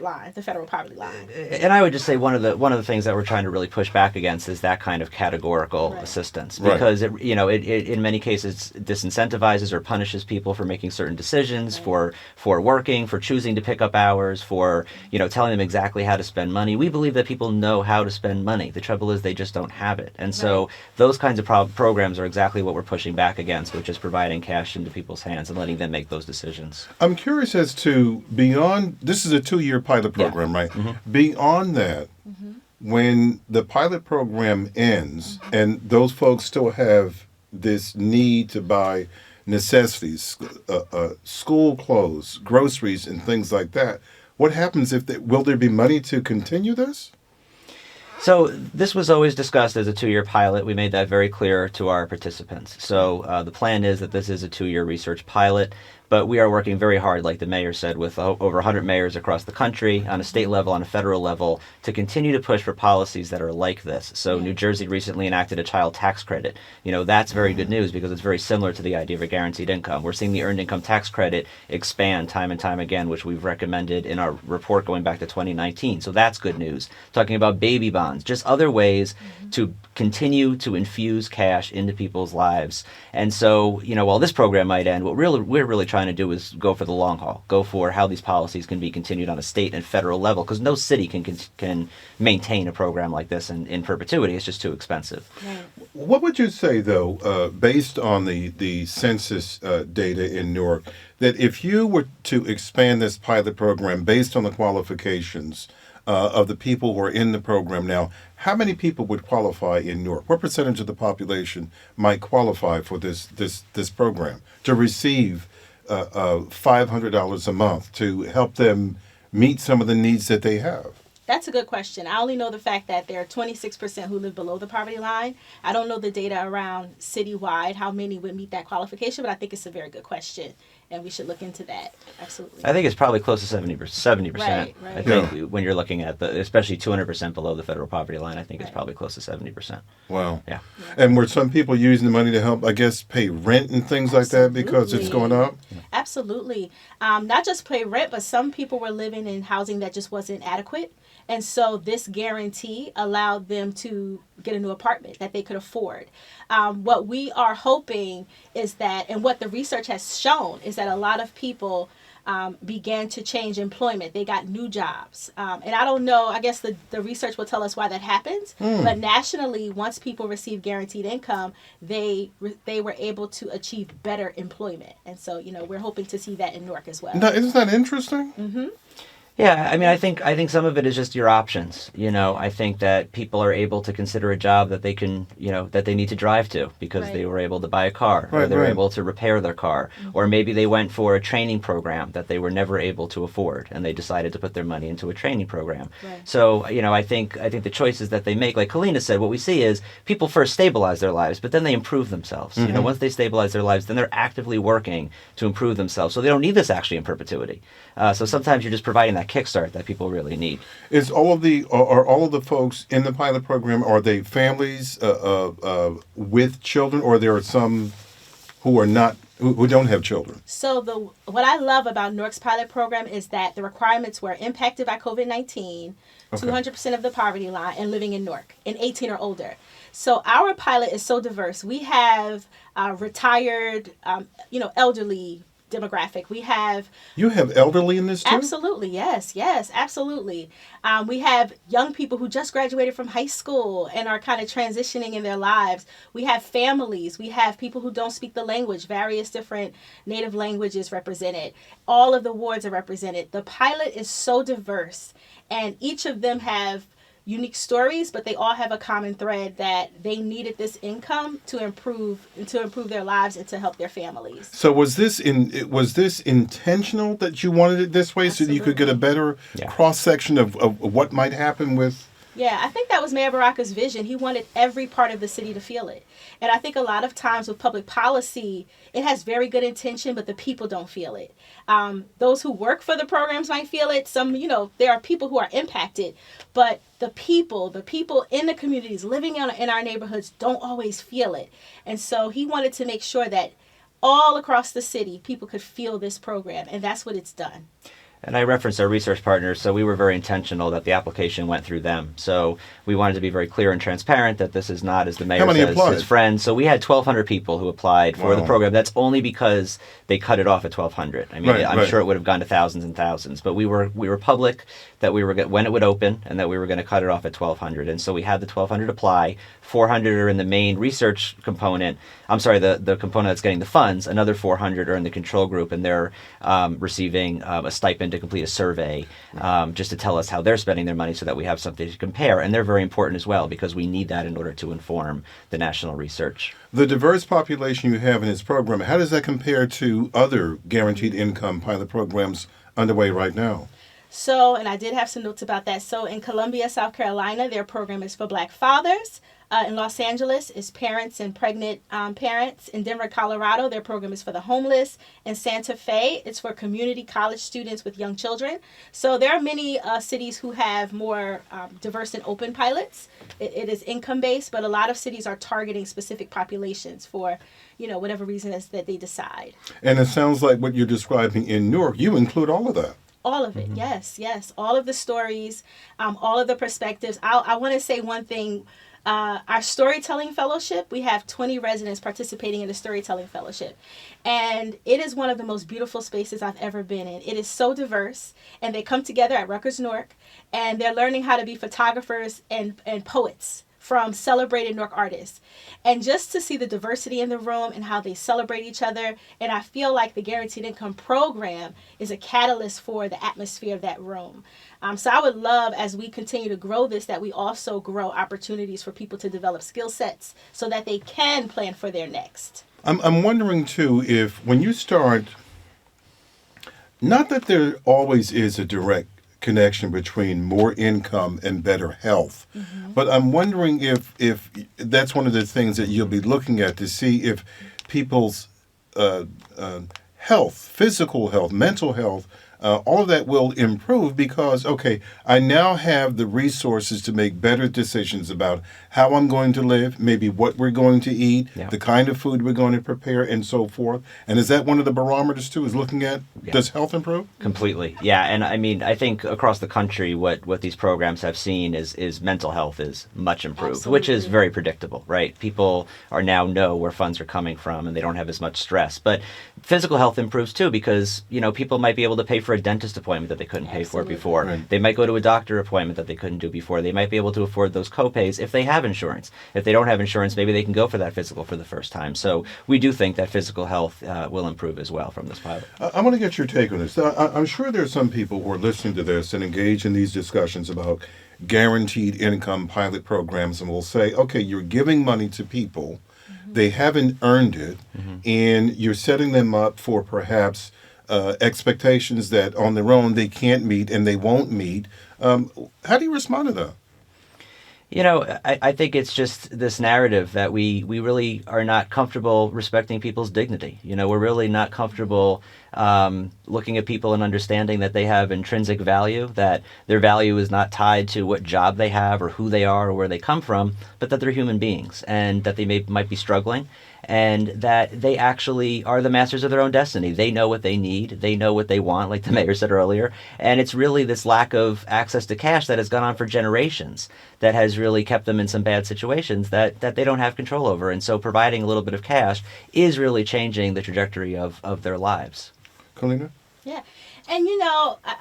line, the federal poverty line. And I would just say one of the things that we're trying to really push back against is that kind of categorical assistance, because it in many cases disincentivizes or punishes people for making certain decisions, for working, for choosing to pick up hours, for telling them exactly how to spend money. We believe that people know how to spend money. The trouble is they just don't have it, and so those kinds of programs are exactly what we're pushing back against, which is providing cash into people's hands and letting them make those decisions. I'm curious as to beyond. This is a 2-year pilot program, right? Beyond that, when the pilot program ends and those folks still have this need to buy necessities, school clothes, groceries, and things like that, what happens will there be money to continue this? So this was always discussed as a 2-year pilot. We made that very clear to our participants. So the plan is that this is a 2-year research pilot. But we are working very hard, like the mayor said, with over 100 mayors across the country, on a state level, on a federal level, to continue to push for policies that are like this. So New Jersey recently enacted a child tax credit. That's very good news because it's very similar to the idea of a guaranteed income. We're seeing the earned income tax credit expand time and time again, which we've recommended in our report going back to 2019. So that's good news. Talking about baby bonds, just other ways to continue to infuse cash into people's lives. And so, while this program might end, what we're really trying to do is go for the long haul, go for how these policies can be continued on a state and federal level, because no city can maintain a program like this in perpetuity. It's just too expensive. Right. What would you say, though, based on the census data in Newark, that if you were to expand this pilot program based on the qualifications of the people who are in the program now, how many people would qualify in Newark? What percentage of the population might qualify for this program to receive $500 a month to help them meet some of the needs that they have? That's a good question. I only know the fact that there are 26% who live below the poverty line. I don't know the data around citywide, how many would meet that qualification, but I think it's a very good question. and we should look into that. Absolutely. I think it's probably close to 70%. Right. I think when you're looking at especially 200% below the federal poverty line, I think it's probably close to 70%. Wow. Yeah. And were some people using the money to help, I guess, pay rent and things like that because it's going up? Absolutely. Not just pay rent, but some people were living in housing that just wasn't adequate. And so this guarantee allowed them to get a new apartment that they could afford. What we are hoping is that, and what the research has shown, is that a lot of people began to change employment. They got new jobs. And I don't know, I guess the research will tell us why that happens. But nationally, once people receive guaranteed income, they were able to achieve better employment. And so, we're hoping to see that in Newark as well. Now, isn't that interesting? Mm-hmm. Yeah, I mean, I think some of it is just your options. I think that people are able to consider a job that they can, that they need to drive to because they were able to buy a car, or they were able to repair their car, or maybe they went for a training program that they were never able to afford, and they decided to put their money into a training program. Right. So, I think the choices that they make, like Kalina said, what we see is people first stabilize their lives, but then they improve themselves. Once they stabilize their lives, then they're actively working to improve themselves. So they don't need this actually in perpetuity. So sometimes you're just providing that kickstart that people really need. Are all of the folks in the pilot program, are they families with children, or there are some who are not, who don't have children? So what I love about Newark's pilot program is that the requirements were impacted by COVID-19, 200% of the poverty line, and living in Newark, and 18 or older. So our pilot is so diverse. We have retired, elderly demographic. You have elderly in this too? Absolutely, yes, absolutely. We have young people who just graduated from high school and are kind of transitioning in their lives. We have families. We have people who don't speak the language, various different native languages represented. All of the wards are represented. The pilot is so diverse, and each of them have unique stories, but they all have a common thread that they needed this income to improve their lives and to help their families. So was this intentional that you wanted it this way? Absolutely. So that you could get a better cross section of what might happen with? Yeah, I think that was Mayor Baraka's vision. He wanted every part of the city to feel it. And I think a lot of times with public policy, it has very good intention, but the people don't feel it. Those who work for the programs might feel it. Some, there are people who are impacted, but the people in the communities living in our neighborhoods don't always feel it. And so he wanted to make sure that all across the city, people could feel this program, and that's what it's done. And I referenced our research partners, so we were very intentional that the application went through them. So we wanted to be very clear and transparent that this is not, as the mayor says, his friend. So we had 1,200 people who applied for the program. That's only because they cut it off at 1,200. I mean, I'm sure it would have gone to thousands and thousands, but we were public that we were when it would open and that we were going to cut it off at 1,200. And so we had the 1,200 apply. 400 are in the main research component. I'm sorry, the component that's getting the funds. Another 400 are in the control group, and they're receiving a stipend to complete a survey just to tell us how they're spending their money so that we have something to compare. And they're very important as well because we need that in order to inform the national research. The diverse population you have in this program, how does that compare to other guaranteed income pilot programs underway right now? So, and I did have some notes about that. So in Columbia, South Carolina, their program is for Black fathers. In Los Angeles is parents and pregnant parents. In Denver, Colorado, their program is for the homeless. In Santa Fe, it's for community college students with young children. So there are many cities who have more diverse and open pilots. It is income-based, but a lot of cities are targeting specific populations for, whatever reason is that they decide. And it sounds like what you're describing in Newark, you include all of that. All of it, yes. All of the stories, all of the perspectives. I want to say one thing. Our storytelling fellowship, we have 20 residents participating in the storytelling fellowship. And it is one of the most beautiful spaces I've ever been in. It is so diverse. And they come together at Rutgers Newark. And they're learning how to be photographers and poets from celebrated Newark artists. And just to see the diversity in the room and how they celebrate each other. And I feel like the Guaranteed Income Program is a catalyst for the atmosphere of that room. So I would love, as we continue to grow this, that we also grow opportunities for people to develop skill sets so that they can plan for their next. I'm wondering, too, if when you start, not that there always is a direct connection between more income and better health, but I'm wondering if that's one of the things that you'll be looking at to see if people's health, physical health, mental health, all of that will improve because, okay, I now have the resources to make better decisions about how I'm going to live, maybe what we're going to eat, Yeah. the kind of food we're going to prepare, and so forth. And is that one of the barometers, too, is looking at, does health improve? Completely, yeah. And I mean, I think across the country, what these programs have seen is mental health is much improved, which is Absolutely. very predictable, right? People are now know where funds are coming from, and they don't have as much stress. But physical health improves too, because people might be able to pay for a dentist appointment that they couldn't pay for Absolutely. before. Right. They might go to a doctor appointment that they couldn't do before. They might be able to afford those copays if they have insurance. If they don't have insurance, maybe they can go for that physical for the first time. So we do think that physical health will improve as well from this pilot. I want to get your take on this. I'm sure there's some people who are listening to this and engage in these discussions about guaranteed income pilot programs and will say, okay, you're giving money to people, they haven't earned it, and you're setting them up for perhaps expectations that on their own they can't meet and they won't meet. How do you respond to that? I think it's just this narrative that we really are not comfortable respecting people's dignity. We're really not comfortable looking at people and understanding that they have intrinsic value, that their value is not tied to what job they have or who they are or where they come from, but that they're human beings and that they might be struggling and that they actually are the masters of their own destiny. They know what they need. They know what they want, like the mayor said earlier. And it's really this lack of access to cash that has gone on for generations that has really kept them in some bad situations that they don't have control over. And so providing a little bit of cash is really changing the trajectory of their lives. Kalina? Yeah. And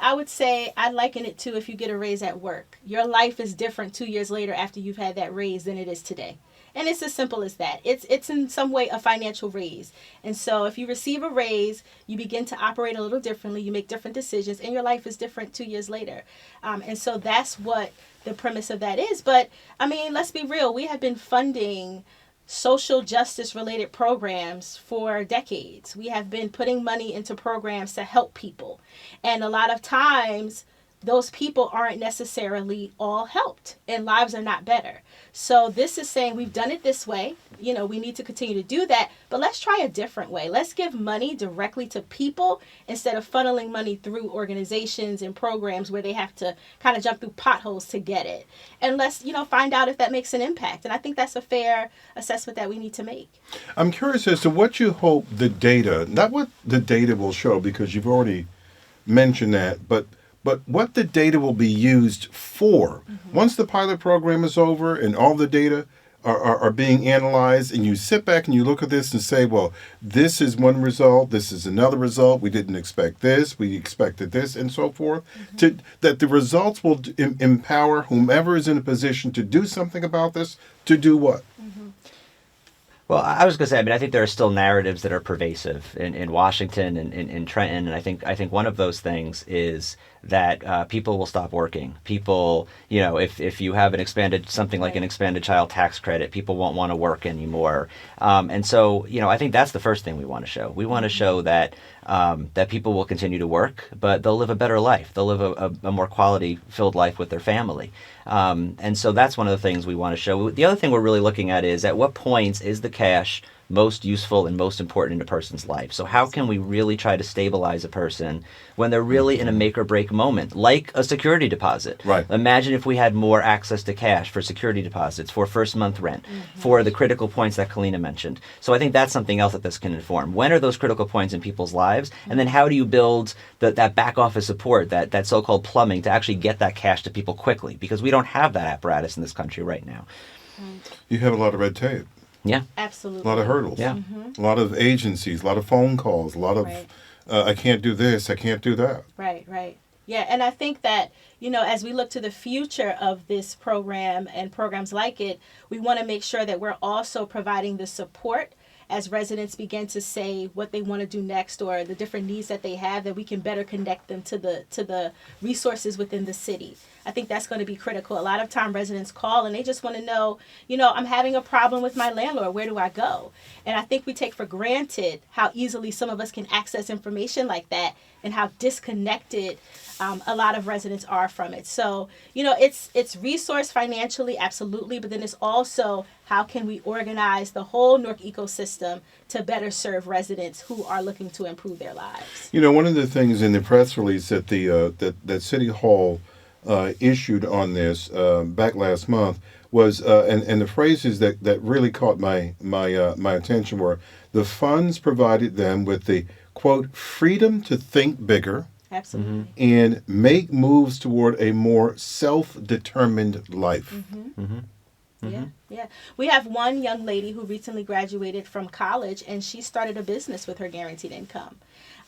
I would say I liken it to if you get a raise at work. Your life is different 2 years later after you've had that raise than it is today. And it's as simple as that. It's in some way a financial raise. And so if you receive a raise, you begin to operate a little differently. You make different decisions, and your life is different 2 years later. And so that's what the premise of that is. But, I mean, let's be real. We have been funding social justice related programs for decades. We have been putting money into programs to help people. And a lot of times, those people aren't necessarily all helped and lives are not better. So this is saying we've done it this way. We need to continue to do that, but let's try a different way. Let's give money directly to people instead of funneling money through organizations and programs where they have to kind of jump through potholes to get it. And let's, find out if that makes an impact. And I think that's a fair assessment that we need to make. I'm curious as to what you hope the data, not what the data will show, because you've already mentioned that, but what the data will be used for. Once the pilot program is over and all the data are being analyzed and you sit back and you look at this and say, well, this is one result, this is another result, we didn't expect this, we expected this, and so forth, that the results will empower whomever is in a position to do something about this to do what? Well, I was going to say, I think there are still narratives that are pervasive in Washington and in Trenton, and I think one of those things is that people will stop working. People, if you have something like an expanded child tax credit, people won't want to work anymore. And so, I think that's the first thing we want to show. We want to show that that people will continue to work, but they'll live a better life. They'll live a more quality-filled life with their family. And so that's one of the things we want to show. The other thing we're really looking at is at what points is the cash most useful and most important in a person's life. So how can we really try to stabilize a person when they're really in a make or break moment, like a security deposit? Right. Imagine if we had more access to cash for security deposit, for first month rent, for the critical points that Kalina mentioned. So I think that's something else that this can inform. When are those critical points in people's lives? And then how do you build that back office support, that so-called plumbing to actually get that cash to people quickly? Because we don't have that apparatus in this country right now. You have a lot of red tape. Yeah. Absolutely. A lot of hurdles. Yeah. A lot of agencies, a lot of phone calls, a lot of, Right. I can't do this, I can't do that. Right. Yeah, and I think that, as we look to the future of this program and programs like it, we want to make sure that we're also providing the support as residents begin to say what they want to do next or the different needs that they have, that we can better connect them to the resources within the city. I think that's going to be critical. A lot of time residents call and they just want to know, I'm having a problem with my landlord. Where do I go? And I think we take for granted how easily some of us can access information like that and how disconnected a lot of residents are from it. So, it's resource financially, absolutely, but then it's also how can we organize the whole Newark ecosystem to better serve residents who are looking to improve their lives. One of the things in the press release that that City Hall issued on this back last month was, and the phrases that really caught my attention were, the funds provided them with the, quote, freedom to think bigger Absolutely. and make moves toward a more self-determined life. Yeah. We have one young lady who recently graduated from college, and she started a business with her guaranteed income.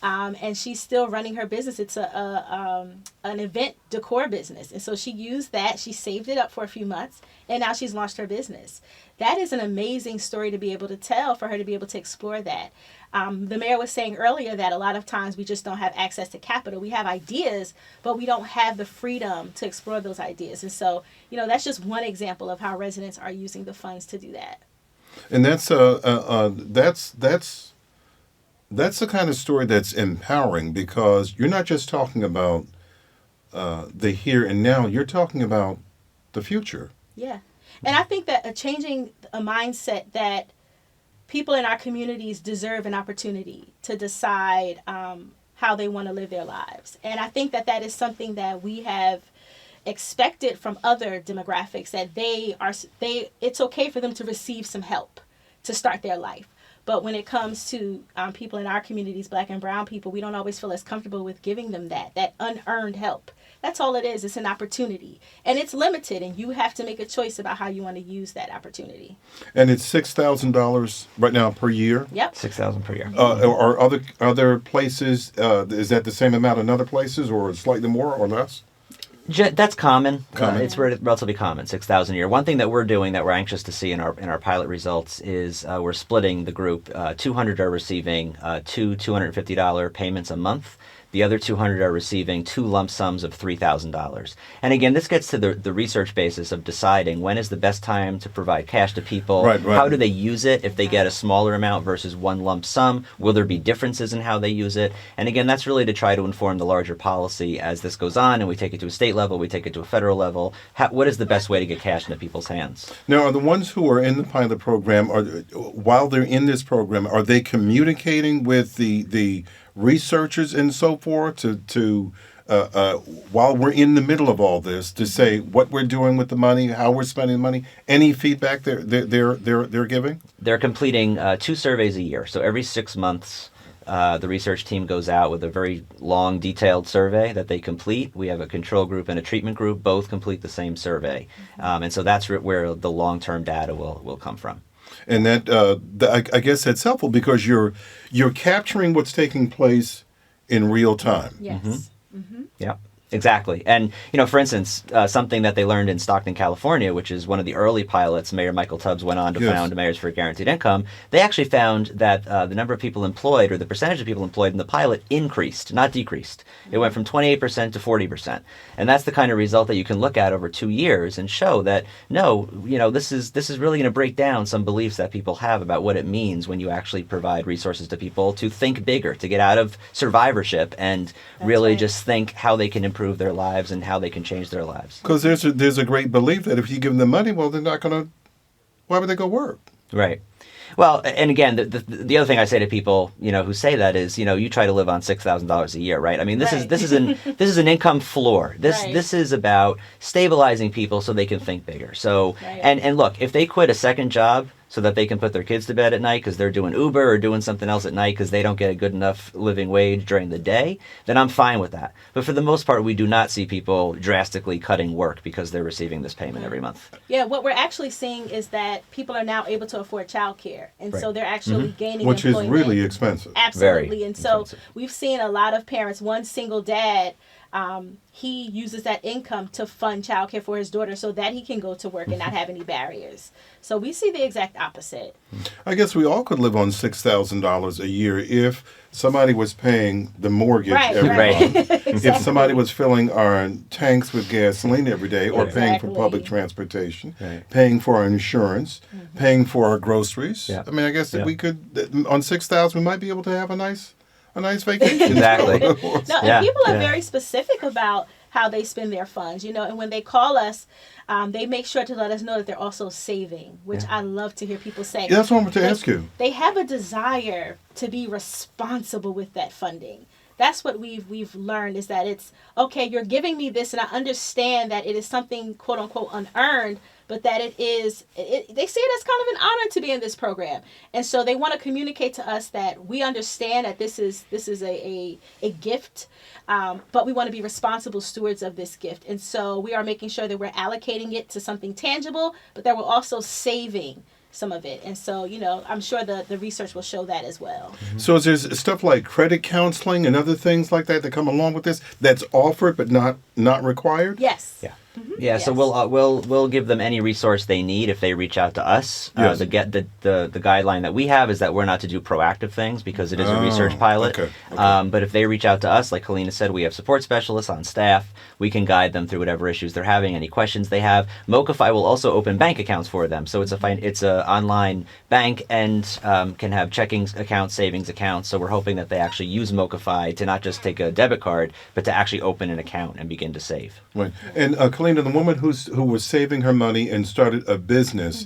And she's still running her business. It's an event decor business. And so she used that. She saved it up for a few months, and now she's launched her business. That is an amazing story to be able to tell, for her to be able to explore that. The mayor was saying earlier that a lot of times we just don't have access to capital. We have ideas, but we don't have the freedom to explore those ideas. And so, that's just one example of how residents are using the funds to do that. And that's the kind of story that's empowering, because you're not just talking about the here and now, you're talking about the future. Yeah. And I think that changing a mindset that people in our communities deserve an opportunity to decide how they want to live their lives. And I think that is something that we have expected from other demographics, that it's okay for them to receive some help to start their life. But when it comes to people in our communities, Black and brown people, we don't always feel as comfortable with giving them that unearned help. That's all it is. It's an opportunity. And it's limited, and you have to make a choice about how you want to use that opportunity. And it's $6,000 right now per year? Yep. $6,000 per year. Are other places, is that the same amount in other places, or slightly more or less? That's common. Common. It's relatively common, 6,000 a year. One thing that we're doing that we're anxious to see in our pilot results is we're splitting the group. 200 are receiving two $250 payments a month. The other 200 are receiving two lump sums of $3,000. And again, this gets to the research basis of deciding when is the best time to provide cash to people. Right. How do they use it if they get a smaller amount versus one lump sum? Will there be differences in how they use it? And again, that's really to try to inform the larger policy as this goes on, and we take it to a state level, we take it to a federal level. What is the best way to get cash into people's hands? Now, are the ones who are in the pilot program, while they're in this program, are they communicating with the researchers and so forth to while we're in the middle of all this, to say what we're doing with the money, how we're spending the money? Any feedback they're giving? They're completing 2 surveys a year. So every 6 months, the research team goes out with a very long, detailed survey that they complete. We have a control group and a treatment group. Both complete the same survey. And so that's where the long-term data will come from. And I guess that's helpful, because you're capturing what's taking place in real time. Yes. Yeah, exactly. And, for instance, something that they learned in Stockton, California, which is one of the early pilots Mayor Michael Tubbs went on to found Mayors for Guaranteed Income, they actually found that the number of people employed, or the percentage of people employed in the pilot, increased, not decreased. It went from 28% to 40%. And that's the kind of result that you can look at over 2 years and show that, no, this is really going to break down some beliefs that people have about what it means when you actually provide resources to people to think bigger, to get out of survivorship and really just think how they can improve their lives and how they can change their lives. Because there's a great belief that if you give them the money, well, they're not going to, why would they go work? Right. Well, and again, the other thing I say to people, who say that is, you try to live on $6,000 a year, right? I mean, this is an income floor. This is about stabilizing people so they can think bigger. So, and look, if they quit a second job so that they can put their kids to bed at night because they're doing Uber or doing something else at night because they don't get a good enough living wage during the day, then I'm fine with that. But for the most part, we do not see people drastically cutting work because they're receiving this payment every month. Yeah, what we're actually seeing is that people are now able to afford childcare, and so they're actually gaining Which employment. is really expensive. Absolutely. Very and so expensive. we've seen a lot of parents, one single dad, he uses that income to fund childcare for his daughter so that he can go to work and not have any barriers. So we see the exact opposite. I guess we all could live on $6,000 a year if somebody was paying the mortgage every month. If somebody was filling our tanks with gasoline every day, or paying for public transportation, paying for our insurance, paying for our groceries. I mean, I guess that we could, on $6,000, we might be able to have a nice a nice vacation. Exactly. No, Yeah, and people are yeah. very specific about how they spend their funds, and when they call us, they make sure to let us know that they're also saving, which I love to hear people say. Yeah, that's what I wanted to ask you. They have a desire to be responsible with that funding. That's what we've learned, is that it's okay, you're giving me this, and I understand that it is something quote unquote unearned, but that they see it as kind of an honor to be in this program. And so they want to communicate to us that we understand that this is a gift, but we want to be responsible stewards of this gift. And so we are making sure that we're allocating it to something tangible, but that we're also saving some of it. And so, I'm sure the research will show that as well. So is there stuff like credit counseling and other things like that come along with this that's offered but not required? Yes. Yeah. Yeah, so Yes. we'll give them any resource they need if they reach out to us. Yes. The guideline that we have is that we're not to do proactive things because it is a research pilot. Okay. But if they reach out to us, like Helena said, we have support specialists on staff. We can guide them through whatever issues they're having, any questions they have. Mocify will also open bank accounts for them, so it's a online bank and can have checking accounts, savings accounts. So we're hoping that they actually use Mocify to not just take a debit card, but to actually open an account and begin to save. Right. And Kalina, the woman who was saving her money and started a business,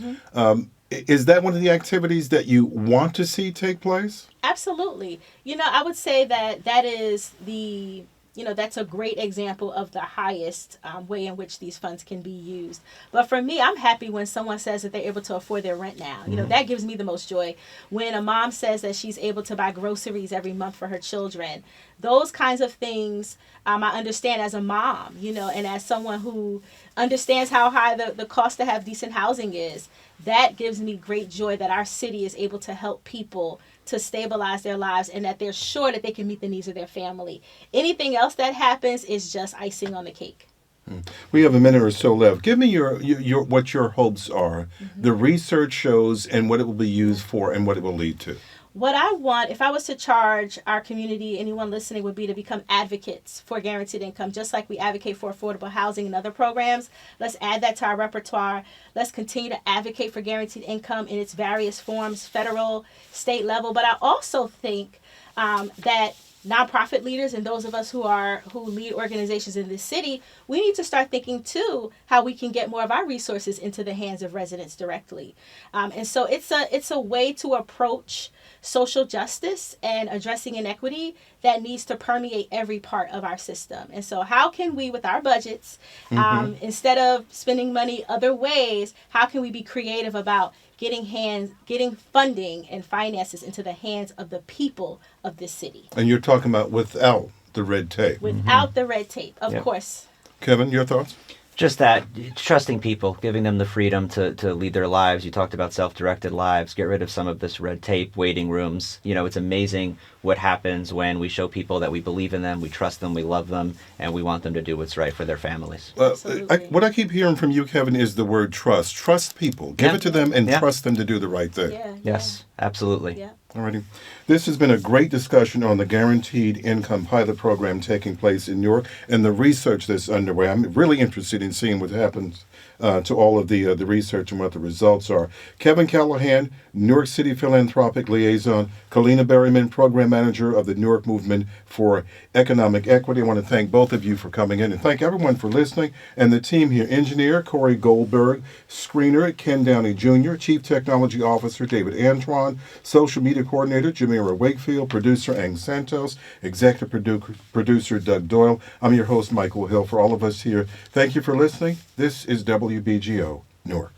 is that one of the activities that you want to see take place? Absolutely. I would say that is that's a great example of the highest way in which these funds can be used. But for me, I'm happy when someone says that they're able to afford their rent now. That gives me the most joy. When a mom says that she's able to buy groceries every month for her children, those kinds of things I understand as a mom, and as someone who understands how high the cost to have decent housing is. That gives me great joy that our city is able to help people to stabilize their lives and that they're sure that they can meet the needs of their family. Anything else that happens is just icing on the cake. We have a minute or so left. Give me your what your hopes are, the research shows, and what it will be used for and what it will lead to. What I want, if I was to charge our community, anyone listening, would be to become advocates for guaranteed income, just like we advocate for affordable housing and other programs. Let's add that to our repertoire. Let's continue to advocate for guaranteed income in its various forms, federal, state level. But I also think that nonprofit leaders and those of us who lead organizations in this city, we need to start thinking too how we can get more of our resources into the hands of residents directly. And so it's a way to approach social justice and addressing inequity that needs to permeate every part of our system. And so how can we, with our budgets, instead of spending money other ways, how can we be creative about getting funding and finances into the hands of the people of this city? And you're talking about without the red tape. Without the red tape, of course. Kevin, your thoughts? Just that, trusting people, giving them the freedom to lead their lives. You talked about self-directed lives. Get rid of some of this red tape, waiting rooms. It's amazing what happens when we show people that we believe in them, we trust them, we love them, and we want them to do what's right for their families. What I keep hearing from you, Kevin, is the word trust. Trust people. Give it to them and trust them to do the right thing. Yes, absolutely. Yeah. Alrighty. This has been a great discussion on the Guaranteed Income Pilot Program taking place in Newark and the research that's underway. I'm really interested in seeing what happens to all of the research and what the results are. Kevin Callahan, Newark City Philanthropic Liaison, Kalina Berryman, Program Manager of the Newark Movement for Economic Equity. I want to thank both of you for coming in and thank everyone for listening. And the team here, Engineer Corey Goldberg, Screener Ken Downey Jr., Chief Technology Officer David Antwan, Social Media Coordinator Jamira Wakefield, Producer Ang Santos, Executive Producer Doug Doyle. I'm your host, Michael Hill. For all of us here, thank you for listening. This is WBGO Newark.